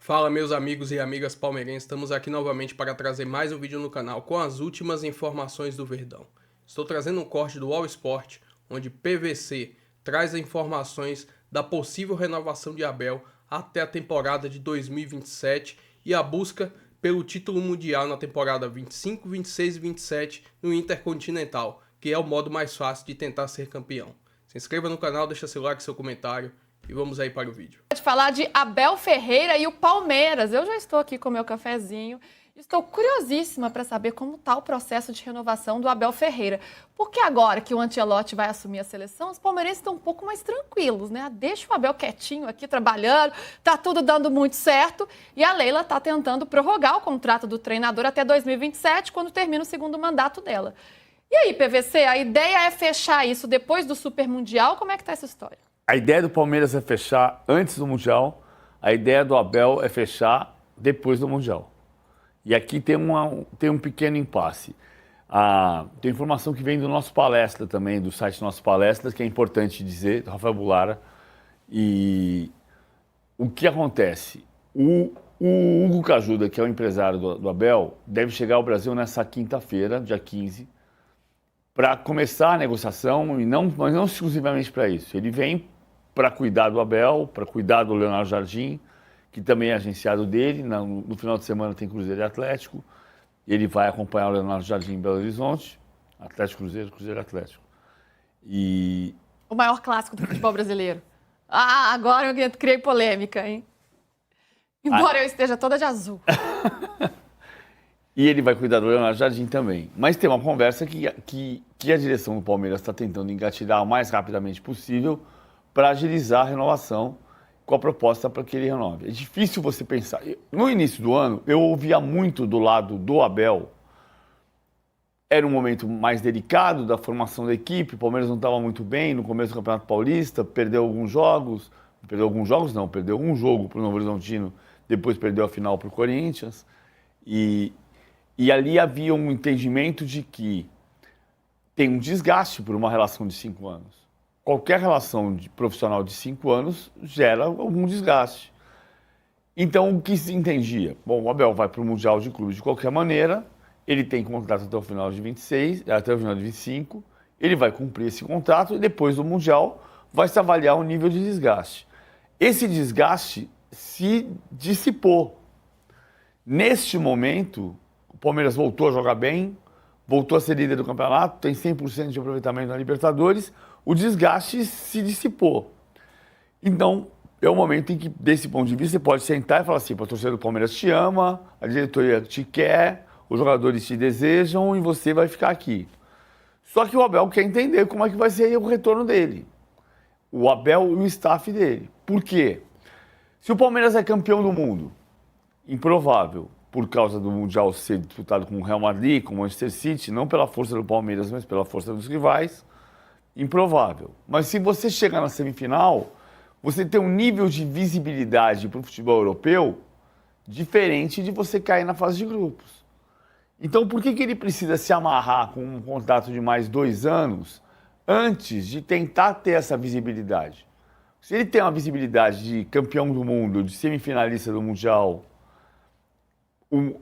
Fala, meus amigos e amigas palmeirenses, estamos aqui novamente para trazer mais um vídeo no canal com as últimas informações do Verdão. Estou trazendo um corte do All Sport, onde PVC traz as informações da possível renovação de Abel até a temporada de 2027 e a busca pelo título mundial na temporada 25, 26 e 27 no Intercontinental, que é o modo mais fácil de tentar ser campeão. Se inscreva no canal, deixa seu like, seu comentário. E vamos aí para o vídeo. De falar de Abel Ferreira e o Palmeiras. Eu já estou aqui com o meu cafezinho. Estou curiosíssima para saber como está o processo de renovação do Abel Ferreira. Porque agora que o Ancelotti vai assumir a seleção, os palmeirenses estão um pouco mais tranquilos, né? Deixa o Abel quietinho aqui trabalhando, tá tudo dando muito certo. E a Leila está tentando prorrogar o contrato do treinador até 2027, quando termina o segundo mandato dela. E aí, PVC, a ideia é fechar isso depois do Super Mundial? Como é que está essa história? A ideia do Palmeiras é fechar antes do Mundial, a ideia do Abel é fechar depois do Mundial. E aqui tem um pequeno impasse. Tem informação que vem do nosso palestra também, do site Nosso Palestras, que é importante dizer, do Rafael Bulara. E o que acontece? O Hugo Cajuda, que é o empresário do Abel, deve chegar ao Brasil nessa quinta-feira, dia 15, para começar a negociação, mas não exclusivamente para isso. Ele vem para cuidar do Abel, para cuidar do Leonardo Jardim, que também é agenciado dele. No final de semana tem Cruzeiro e Atlético. Ele vai acompanhar o Leonardo Jardim em Belo Horizonte. Atlético, Cruzeiro, Cruzeiro e Atlético. E o maior clássico do futebol brasileiro. Agora eu criei polêmica, hein? Embora eu esteja toda de azul. E ele vai cuidar do Leonardo Jardim também. Mas tem uma conversa que a direção do Palmeiras está tentando engatilhar o mais rapidamente possível para agilizar a renovação com a proposta para que ele renove. É difícil você pensar. No início do ano, eu ouvia muito do lado do Abel. Era um momento mais delicado da formação da equipe. O Palmeiras não estava muito bem no começo do Campeonato Paulista, perdeu alguns jogos. Perdeu um jogo para o Novo Horizontino, depois perdeu a final para o Corinthians. E ali havia um entendimento de que tem um desgaste por uma relação de 5 anos. Qualquer relação profissional de 5 anos gera algum desgaste. Então, o que se entendia? Bom, o Abel vai para o Mundial de Clubes de qualquer maneira, ele tem contrato até o final de 26, até o final de 25, ele vai cumprir esse contrato e depois do Mundial vai se avaliar o nível de desgaste. Esse desgaste se dissipou. Neste momento, o Palmeiras voltou a jogar bem, voltou a ser líder do campeonato, tem 100% de aproveitamento na Libertadores, o desgaste se dissipou. Então, é um momento em que, desse ponto de vista, você pode sentar e falar assim, a torcida do Palmeiras te ama, a diretoria te quer, os jogadores te desejam e você vai ficar aqui. Só que o Abel quer entender como é que vai ser o retorno dele. O Abel e o staff dele. Por quê? Se o Palmeiras é campeão do mundo, improvável, por causa do Mundial ser disputado com o Real Madrid, com o Manchester City, não pela força do Palmeiras, mas pela força dos rivais, improvável. Mas se você chegar na semifinal, você tem um nível de visibilidade para o futebol europeu diferente de você cair na fase de grupos. Então, por que ele precisa se amarrar com um contrato de mais 2 anos antes de tentar ter essa visibilidade? Se ele tem uma visibilidade de campeão do mundo, de semifinalista do Mundial,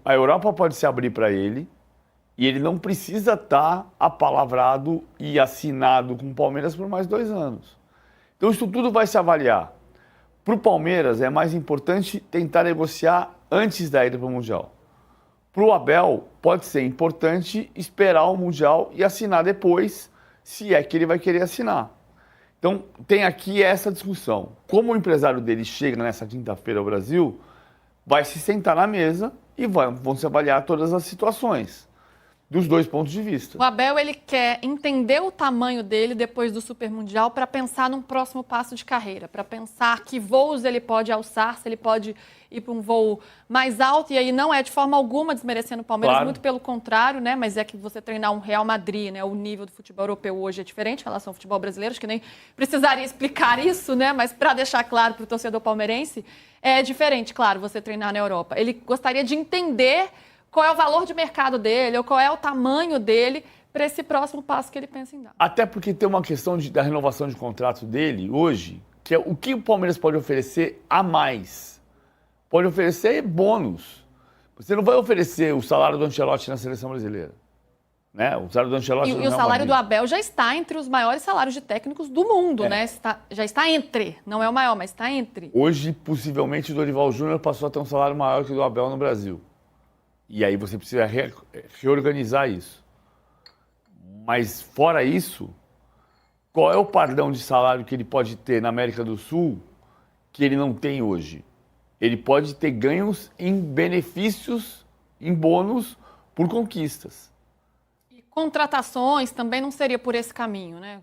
a Europa pode se abrir para ele e ele não precisa estar apalavrado e assinado com o Palmeiras por mais 2 anos. Então isso tudo vai se avaliar. Para o Palmeiras é mais importante tentar negociar antes da ida para o Mundial. Para o Abel pode ser importante esperar o Mundial e assinar depois, se é que ele vai querer assinar. Então tem aqui essa discussão. Como o empresário dele chega nessa quinta-feira ao Brasil, vai se sentar na mesa e vão se avaliar todas as situações, dos 2 pontos de vista. O Abel, ele quer entender o tamanho dele depois do Super Mundial para pensar num próximo passo de carreira, para pensar que voos ele pode alçar, se ele pode ir para um voo mais alto, e aí não é de forma alguma desmerecendo o Palmeiras, claro, muito pelo contrário, né? Mas é que você treinar um Real Madrid, né? O nível do futebol europeu hoje é diferente em relação ao futebol brasileiro, acho que nem precisaria explicar isso, né? Mas para deixar claro para o torcedor palmeirense, é diferente, claro, você treinar na Europa. Ele gostaria de entender qual é o valor de mercado dele, ou qual é o tamanho dele para esse próximo passo que ele pensa em dar. Até porque tem uma questão da renovação de contrato dele hoje, que é o que o Palmeiras pode oferecer a mais pode oferecer bônus. Você não vai oferecer o salário do Ancelotti na seleção brasileira. Né? O salário do Ancelotti E o salário do Abel já está entre os maiores salários de técnicos do mundo, né? Já está entre, não é o maior, mas está entre. Hoje, possivelmente, o Dorival Júnior passou a ter um salário maior que o do Abel no Brasil. E aí você precisa reorganizar isso. Mas, fora isso, qual é o padrão de salário que ele pode ter na América do Sul que ele não tem hoje? Ele pode ter ganhos em benefícios, em bônus, por conquistas. Contratações também não seria por esse caminho, né?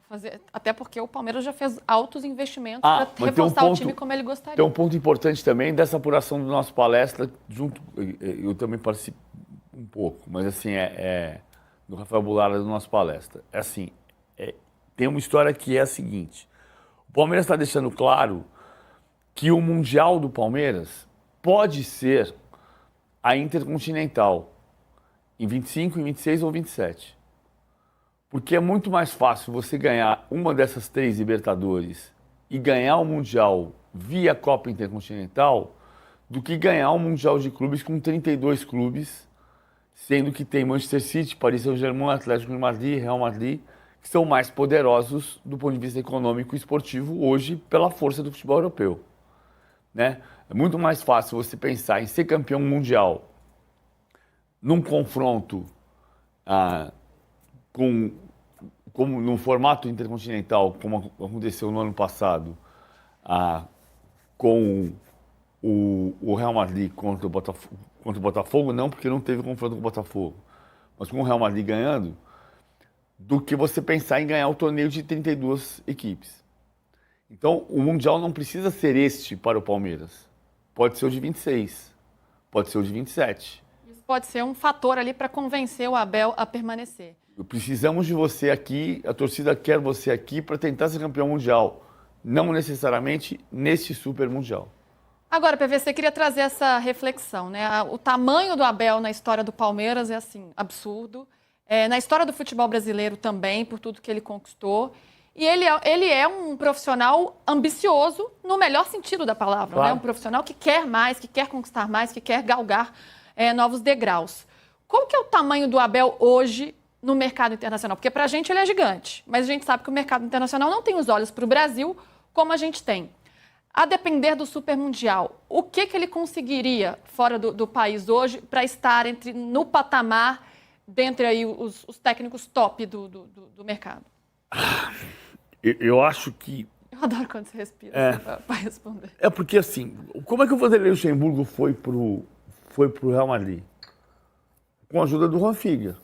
Até porque o Palmeiras já fez altos investimentos para reforçar o time como ele gostaria. Tem um ponto importante também dessa apuração do nosso palestra, eu também participo um pouco, mas assim, do Rafael Bulara do nosso palestra. Tem uma história que é a seguinte, o Palmeiras está deixando claro que o Mundial do Palmeiras pode ser a Intercontinental, em 25, em 26 ou 27. Porque é muito mais fácil você ganhar uma dessas 3 Libertadores e ganhar o Mundial via Copa Intercontinental do que ganhar um Mundial de clubes com 32 clubes, sendo que tem Manchester City, Paris Saint-Germain, Atlético de Madrid, Real Madrid, que são mais poderosos do ponto de vista econômico e esportivo hoje pela força do futebol europeu. Né? É muito mais fácil você pensar em ser campeão mundial num confronto como no formato intercontinental, como aconteceu no ano passado, com o Real Madrid contra o Botafogo, não porque não teve confronto com o Botafogo, mas com o Real Madrid ganhando, do que você pensar em ganhar o torneio de 32 equipes. Então, o Mundial não precisa ser este para o Palmeiras. Pode ser o de 26, pode ser o de 27. Isso pode ser um fator ali para convencer o Abel a permanecer. Precisamos de você aqui, a torcida quer você aqui para tentar ser campeão mundial, não necessariamente neste super mundial. Agora, PVC, queria trazer essa reflexão, né? O tamanho do Abel na história do Palmeiras é assim, absurdo. Na história do futebol brasileiro também, por tudo que ele conquistou. E ele é um profissional ambicioso, no melhor sentido da palavra, claro. Né? Um profissional que quer mais, que quer conquistar mais, que quer galgar novos degraus. Qual que é o tamanho do Abel hoje no mercado internacional? Porque para a gente ele é gigante, mas a gente sabe que o mercado internacional não tem os olhos para o Brasil como a gente tem. A depender do Super Mundial, o que ele conseguiria fora do país hoje para estar no patamar dentre aí os técnicos top do mercado? Eu acho que... Eu adoro quando você respira para responder. É porque assim, como é que o Vanderlei Luxemburgo foi pro Real Madrid? Com a ajuda do Juan Figa,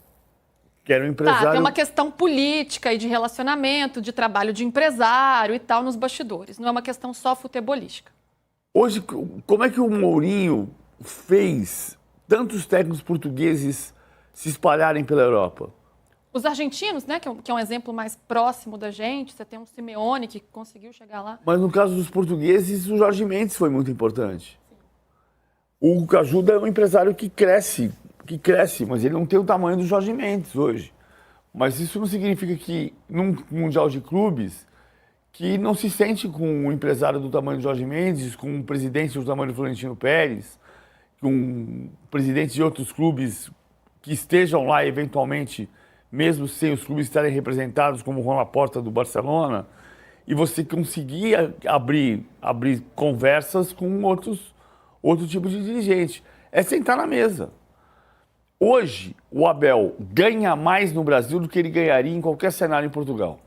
que era um empresário... Tem uma questão política e de relacionamento, de trabalho de empresário e tal nos bastidores. Não é uma questão só futebolística. Hoje, como é que o Mourinho fez tantos técnicos portugueses se espalharem pela Europa? Os argentinos, né, que é um exemplo mais próximo da gente, você tem um Simeone que conseguiu chegar lá. Mas no caso dos portugueses, o Jorge Mendes foi muito importante. Sim. O Hugo Cajuda é um empresário que cresce, mas ele não tem o tamanho do Jorge Mendes hoje. Mas isso não significa que, num Mundial de Clubes, que não se sente com um empresário do tamanho do Jorge Mendes, com um presidente do tamanho do Florentino Pérez, com um presidente de outros clubes que estejam lá eventualmente, mesmo sem os clubes estarem representados, como o Juan Laporta do Barcelona, e você conseguir abrir conversas com outro tipo de dirigente. É sentar na mesa. Hoje, o Abel ganha mais no Brasil do que ele ganharia em qualquer cenário em Portugal.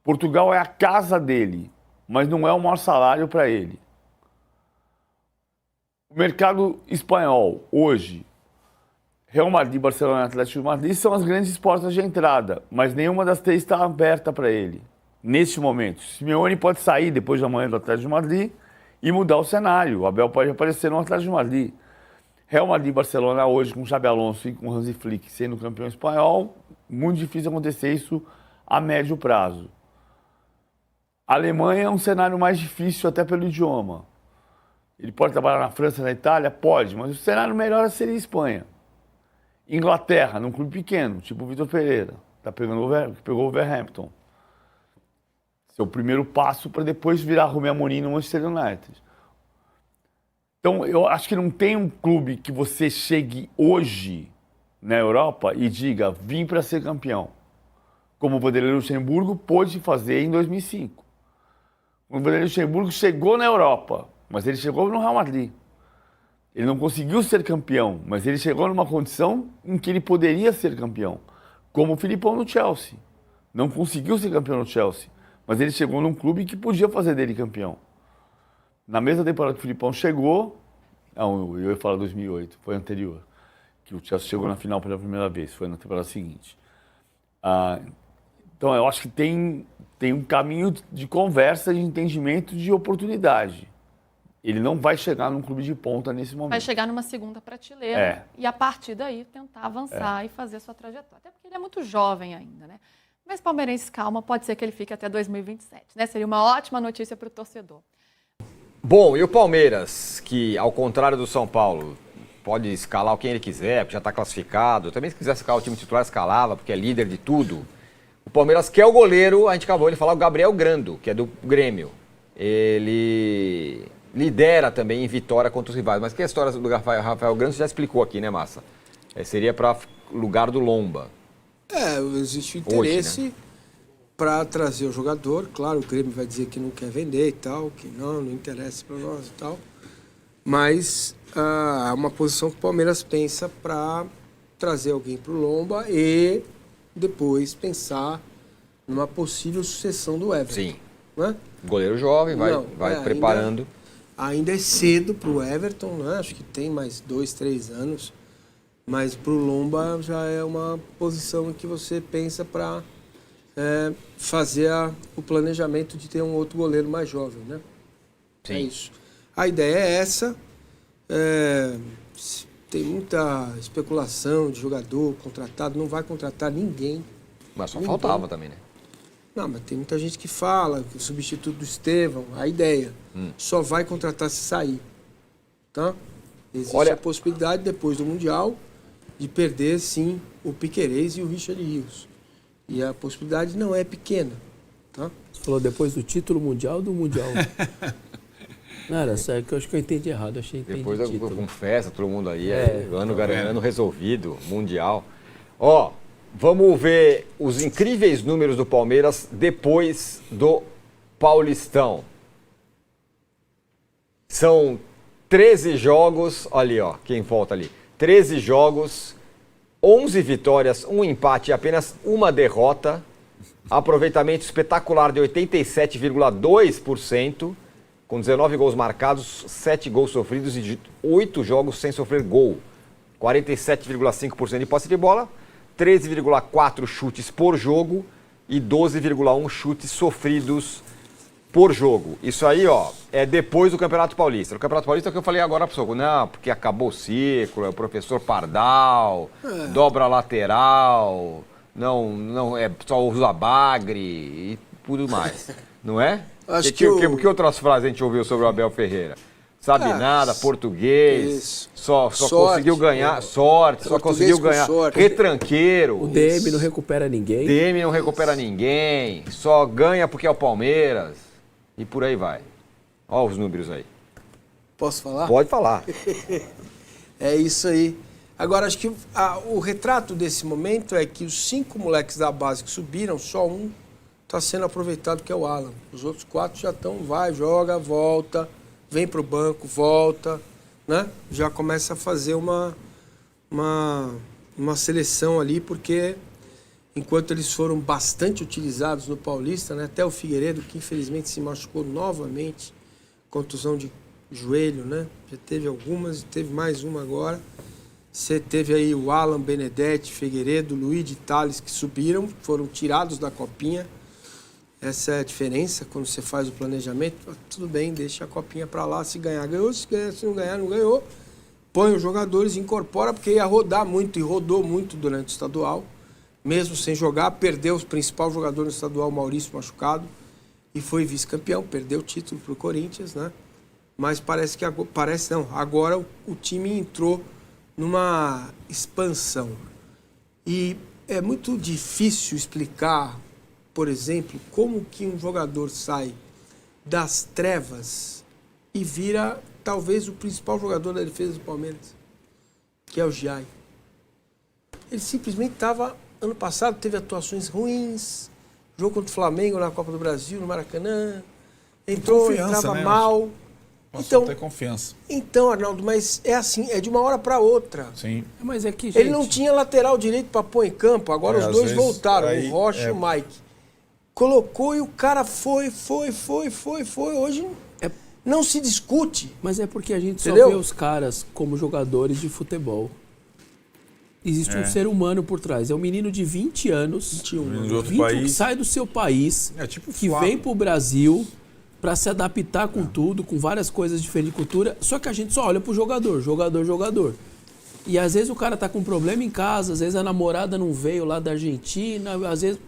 Portugal é a casa dele, mas não é o maior salário para ele. O mercado espanhol, hoje, Real Madrid, Barcelona e Atlético de Madrid são as grandes portas de entrada, mas nenhuma das 3 está aberta para ele, neste momento. Simeone pode sair depois de amanhã do Atlético de Madrid e mudar o cenário. O Abel pode aparecer no Atlético de Madrid. Real Madrid e Barcelona hoje, com Xabi Alonso e com Hansi Flick sendo campeão espanhol, muito difícil acontecer isso a médio prazo. A Alemanha é um cenário mais difícil até pelo idioma. Ele pode trabalhar na França, na Itália? Pode, mas o cenário melhor seria a Espanha. Inglaterra, num clube pequeno, tipo o Vitor Pereira, que pegou o Wolverhampton. Seu primeiro passo para depois virar Rubem Amorim no Manchester United. Então, eu acho que não tem um clube que você chegue hoje na Europa e diga, vim para ser campeão. Como o Vanderlei Luxemburgo pôde fazer em 2005. O Vanderlei Luxemburgo chegou na Europa, mas ele chegou no Real Madrid. Ele não conseguiu ser campeão, mas ele chegou numa condição em que ele poderia ser campeão. Como o Filipão no Chelsea. Não conseguiu ser campeão no Chelsea, mas ele chegou num clube que podia fazer dele campeão. Na mesma temporada que o Filipão chegou, não, eu ia falar 2008, foi anterior, que o Chelsea chegou na final pela primeira vez, foi na temporada seguinte. Então eu acho que tem um caminho de conversa, de entendimento, de oportunidade. Ele não vai chegar num clube de ponta nesse momento. Vai chegar numa segunda prateleira e a partir daí tentar avançar e fazer a sua trajetória. Até porque ele é muito jovem ainda, né? Mas palmeirense, calma, pode ser que ele fique até 2027, né? Seria uma ótima notícia para o torcedor. Bom, e o Palmeiras, que ao contrário do São Paulo, pode escalar quem ele quiser, porque já está classificado. Também se quiser escalar o time titular, escalava, porque é líder de tudo. O Palmeiras quer o goleiro, a gente acabou de falar, o Gabriel Grando, que é do Grêmio. Ele lidera também em vitória contra os rivais. Mas que a história do Rafael Grando você já explicou aqui, né, Massa? Seria para lugar do Lomba. Existe o interesse... Hoje, né? Para trazer o jogador, claro, o Grêmio vai dizer que não quer vender e tal, que não interessa para nós e tal, mas é uma posição que o Palmeiras pensa para trazer alguém para o Lomba e depois pensar numa possível sucessão do Everton. Sim. Né? Goleiro jovem, vai preparando. Ainda é cedo para o Everton, né? Acho que tem mais 2, 3 anos, mas para o Lomba já é uma posição em que você pensa para... fazer o planejamento de ter um outro goleiro mais jovem, né? Sim. É isso. A ideia é essa. Tem muita especulação de jogador contratado, não vai contratar ninguém. Mas só faltava também, né? Não, mas tem muita gente que fala que o substituto do Estevão, a ideia, só vai contratar se sair. Tá? Existe a possibilidade, depois do Mundial, de perder, sim, o Piquerez e o Richard Rios. E a possibilidade não é pequena. Tá? Você falou depois do título mundial ou do mundial? Não, era sério, que eu acho que eu entendi errado. Eu achei que depois título. Com festa, todo mundo aí, ano resolvido, mundial. Ó, vamos ver os incríveis números do Palmeiras depois do Paulistão. São 13 jogos, olha ali, ó, quem volta ali. 13 jogos... 11 vitórias, 1 empate e apenas 1 derrota. Aproveitamento espetacular de 87,2%, com 19 gols marcados, 7 gols sofridos e 8 jogos sem sofrer gol. 47,5% de posse de bola, 13,4 chutes por jogo e 12,1 chutes sofridos por jogo. Isso aí, ó, é depois do Campeonato Paulista. No Campeonato Paulista é o que eu falei agora, pessoal. Não, porque acabou o ciclo, é o professor Pardal, dobra lateral, não é só usa bagre e tudo mais. Não é? Acho que outras frases a gente ouviu sobre o Abel Ferreira? Sabe nada, português, só conseguiu ganhar, sorte, só conseguiu ganhar, sorte. Retranqueiro. O DM não recupera ninguém. DM não recupera ninguém, só ganha porque é o Palmeiras. E por aí vai. Olha os números aí. Posso falar? Pode falar. É isso aí. Agora, acho que o retrato desse momento é que os 5 moleques da base que subiram, só um está sendo aproveitado, que é o Alan. Os outros 4 já estão, vai, joga, volta, vem para o banco, volta, né? Já começa a fazer uma seleção ali, porque... enquanto eles foram bastante utilizados no Paulista, né? Até o Figueiredo, que infelizmente se machucou novamente, contusão de joelho, né? Já teve algumas, teve mais uma agora. Você teve aí o Alan, Benedetti, Figueiredo, Luiz de Tales, que subiram, foram tirados da copinha. Essa é a diferença quando você faz o planejamento. Tudo bem, deixa a copinha para lá, se ganhar, ganhou, se não ganhar, não ganhou. Põe os jogadores, incorpora, porque ia rodar muito, e rodou muito durante o estadual. Mesmo sem jogar, perdeu o principal jogador no estadual, Maurício, machucado, e foi vice-campeão, perdeu o título para o Corinthians, né? Mas agora o time entrou numa expansão. E é muito difícil explicar, por exemplo, como que um jogador sai das trevas e talvez o principal jogador da defesa do Palmeiras, que é o Giai. Ele simplesmente estava, ano passado, teve atuações ruins, jogo contra o Flamengo na Copa do Brasil, no Maracanã, entrava né? mal. Passou a ter confiança. Então, Arnaldo, mas é assim, é de uma hora para outra. Sim. Mas é que, gente, Ele não tinha lateral direito para pôr em campo, agora os às dois vezes, voltaram, aí, o Rocha e o Mike. Colocou e o cara foi. Hoje não se discute. mas é porque a gente Entendeu? só vê os caras como jogadores de futebol. Existe um ser humano por trás. É um menino de 20 anos, 21. De outro 21 que país. sai do seu país, É tipo que Flávio. vem pro Brasil para se adaptar com tudo, com várias coisas diferentes de cultura. Só que a gente só olha pro jogador. E às vezes o cara tá com problema em casa, às vezes a namorada não veio lá da Argentina, às vezes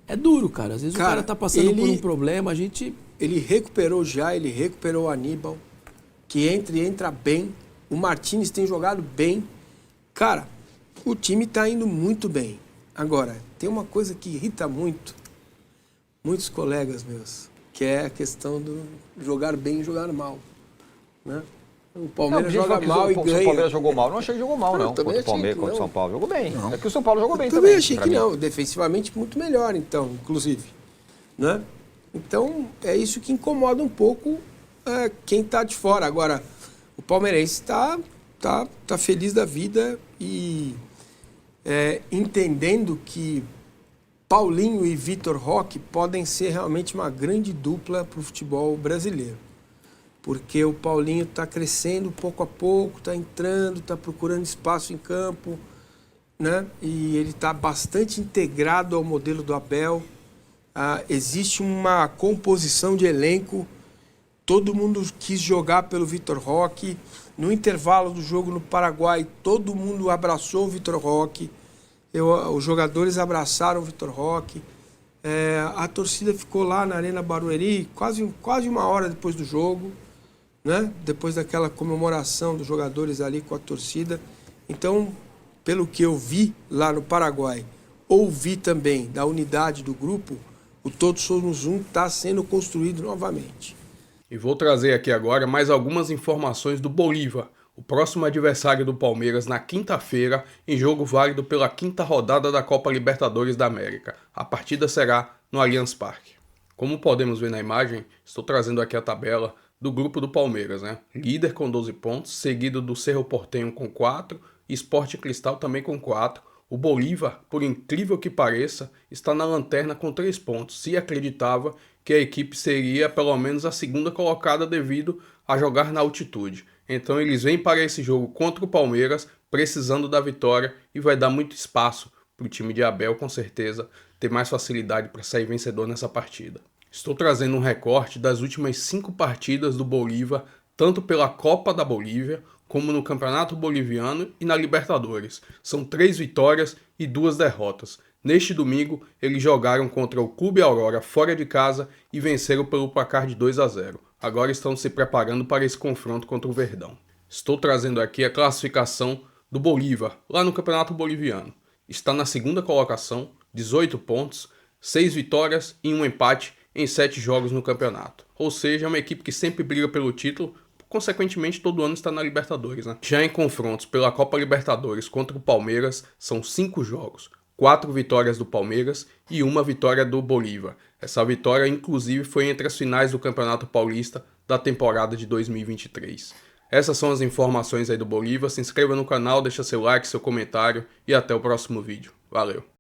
é duro, cara. Às vezes o cara tá passando por um problema, a gente... Ele recuperou já, ele recuperou o Aníbal, que entra bem. O Martínez tem jogado bem. Cara, o time tá indo muito bem. Agora, tem uma coisa que irrita muitos colegas meus, que é a questão do jogar bem e jogar mal, né? O Palmeiras joga mal e ganha. O Palmeiras jogou mal. Não achei que jogou mal, não. também Contra o achei Palmeiras, que contra o não. São Paulo. Jogou bem. É que o São Paulo jogou bem Também também. achei pra que mim. não. Defensivamente muito melhor, então, inclusive. Né? Então, é isso que incomoda um pouco quem está de fora. Agora, o palmeirense tá feliz da vida e entendendo que Paulinho e Vitor Roque podem ser realmente uma grande dupla para o futebol brasileiro. Porque o Paulinho está crescendo pouco a pouco, está entrando, está procurando espaço em campo, né? E ele está bastante integrado ao modelo do Abel. Existe uma composição de elenco, todo mundo quis jogar pelo Vitor Roque. No intervalo do jogo no Paraguai, todo mundo abraçou o Vitor Roque. Os jogadores abraçaram o Vitor Roque. A torcida ficou lá na Arena Barueri quase uma hora depois do jogo, né? Depois daquela comemoração dos jogadores ali com a torcida. Então, pelo que eu vi lá no Paraguai, ouvi também da unidade do grupo, o Todos Somos Um está sendo construído novamente. E vou trazer aqui agora mais algumas informações do Bolívar, o próximo adversário do Palmeiras na quinta-feira, em jogo válido pela quinta rodada da Copa Libertadores da América. A partida será no Allianz Parque. Como podemos ver na imagem, estou trazendo aqui a tabela do grupo do Palmeiras, né? Líder com 12 pontos, seguido do Cerro Porteño com 4, e Sport Cristal também com 4. O Bolívar, por incrível que pareça, está na lanterna com 3 pontos. Se acreditava que a equipe seria pelo menos a segunda colocada devido a jogar na altitude. Então eles vêm para esse jogo contra o Palmeiras precisando da vitória e vai dar muito espaço para o time de Abel, com certeza, ter mais facilidade para sair vencedor nessa partida. Estou trazendo um recorte das últimas 5 partidas do Bolívar, tanto pela Copa da Bolívia, como no Campeonato Boliviano e na Libertadores. São 3 vitórias e 2 derrotas. Neste domingo, eles jogaram contra o Clube Aurora fora de casa e venceram pelo placar de 2-0. Agora estão se preparando para esse confronto contra o Verdão. Estou trazendo aqui a classificação do Bolívar, lá no Campeonato Boliviano. Está na segunda colocação, 18 pontos, 6 vitórias e 1 empate em 7 jogos no campeonato. Ou seja, é uma equipe que sempre briga pelo título, consequentemente todo ano está na Libertadores, né? Já em confrontos pela Copa Libertadores contra o Palmeiras, são 5 jogos. 4 vitórias do Palmeiras e 1 vitória do Bolívar. Essa vitória, inclusive, foi entre as finais do Campeonato Paulista da temporada de 2023. Essas são as informações aí do Bolívar. Se inscreva no canal, deixa seu like, seu comentário e até o próximo vídeo. Valeu!